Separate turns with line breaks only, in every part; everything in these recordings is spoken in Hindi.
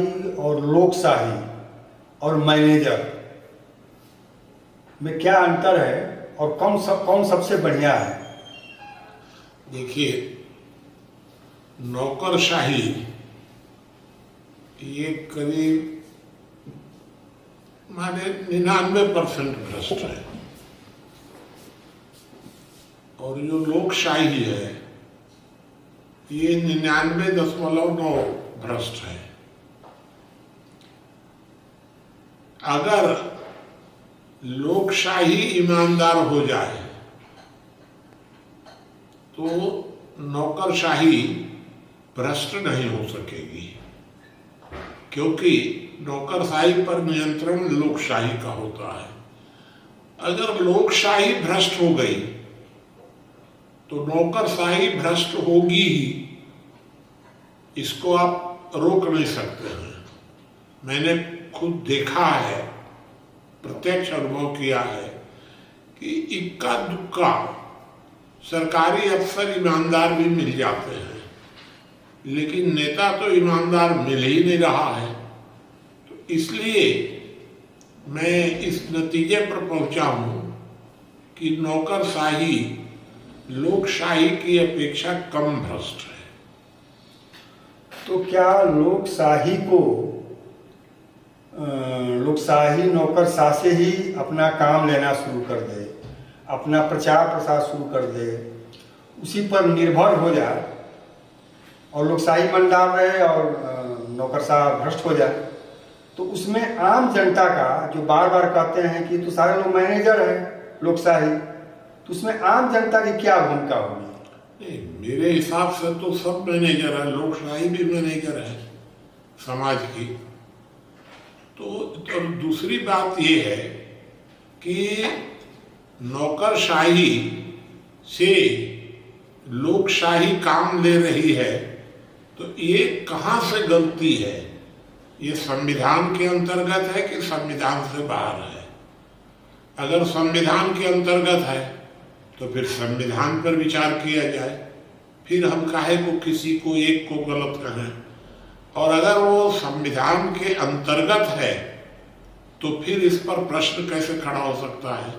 नौकरशाही और लोकशाही और मैनेजर में क्या अंतर है और कौन सबसे बढ़िया है?
देखिए, नौकरशाही ये करीब माने 99% भ्रष्ट है, और जो लोकशाही है ये 99.9 भ्रष्ट है। अगर लोकशाही ईमानदार हो जाए तो नौकरशाही भ्रष्ट नहीं हो सकेगी, क्योंकि नौकरशाही पर नियंत्रण लोकशाही का होता है। अगर लोकशाही भ्रष्ट हो गई तो नौकरशाही भ्रष्ट होगी ही, इसको आप रोक नहीं सकते हैं। मैंने खुद देखा है, प्रत्यक्ष अनुभव किया है कि इक्का दुक्का सरकारी अफसर ईमानदार भी मिल जाते हैं, लेकिन नेता तो ईमानदार मिल ही नहीं रहा है। तो इसलिए मैं इस नतीजे पर पहुंचा हूं कि नौकरशाही लोकशाही की अपेक्षा कम भ्रष्ट है।
तो क्या लोकशाही नौकरशाह से ही अपना काम लेना शुरू कर दे, अपना प्रचार प्रसार शुरू कर दे, उसी पर निर्भर हो जाए और लोकशाही ईमानदार रहे और नौकरशाह भ्रष्ट हो जाए, तो उसमें आम जनता का जो बार बार कहते हैं कि तो सारे लोग मैनेजर हैं लोकशाही, तो उसमें आम जनता की क्या भूमिका होगी?
नहीं, मेरे हिसाब से तो सब मैनेजर है, लोकशाही भी मैनेजर है समाज की। तो दूसरी बात ये है कि नौकरशाही से लोकशाही काम ले रही है, तो ये कहाँ से गलती है? ये संविधान के अंतर्गत है कि संविधान से बाहर है? अगर संविधान के अंतर्गत है तो फिर संविधान पर विचार किया जाए, फिर हम काहे को किसी को एक को गलत कहें। और अगर वो संविधान के अंतर्गत है तो फिर इस पर प्रश्न कैसे खड़ा हो सकता है?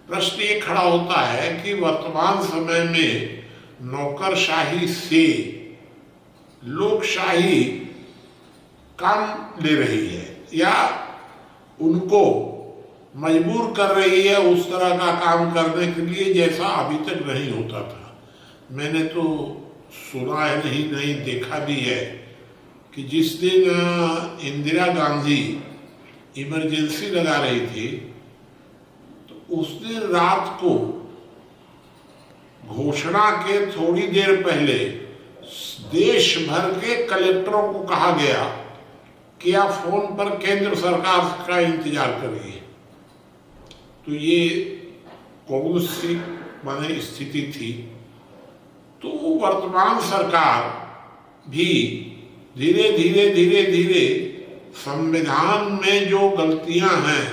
प्रश्न ये खड़ा होता है कि वर्तमान समय में नौकरशाही से लोकशाही काम ले रही है या उनको मजबूर कर रही है उस तरह का काम करने के लिए जैसा अभी तक नहीं होता था। मैंने तो सुना है, नहीं देखा भी है कि जिस दिन इंदिरा गांधी इमरजेंसी लगा रही थी तो उस दिन रात को घोषणा के थोड़ी देर पहले देश भर के कलेक्टरों को कहा गया कि आप फोन पर केंद्र सरकार का इंतजार करिए। तो ये कौन सी माने स्थिति थी? तो वर्तमान सरकार भी धीरे धीरे संविधान में जो गलतियां हैं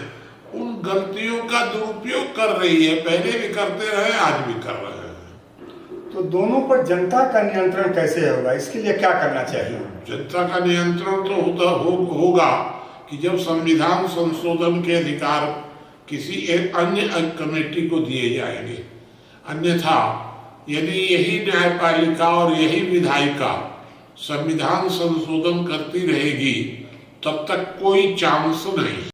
उन गलतियों का दुरुपयोग कर रही है। पहले भी करते रहे, आज भी कर रहे हैं।
तो दोनों पर जनता का नियंत्रण कैसे होगा? इसके लिए क्या करना चाहिए?
जनता का नियंत्रण तो होगा कि जब संविधान संशोधन के अधिकार किसी एक अन्य कमेटी को दिए जाएंगे। अन्यथा यदि यही न्यायपालिका और यही विधायिका संविधान संशोधन करती रहेगी तब तक कोई चांस नहीं।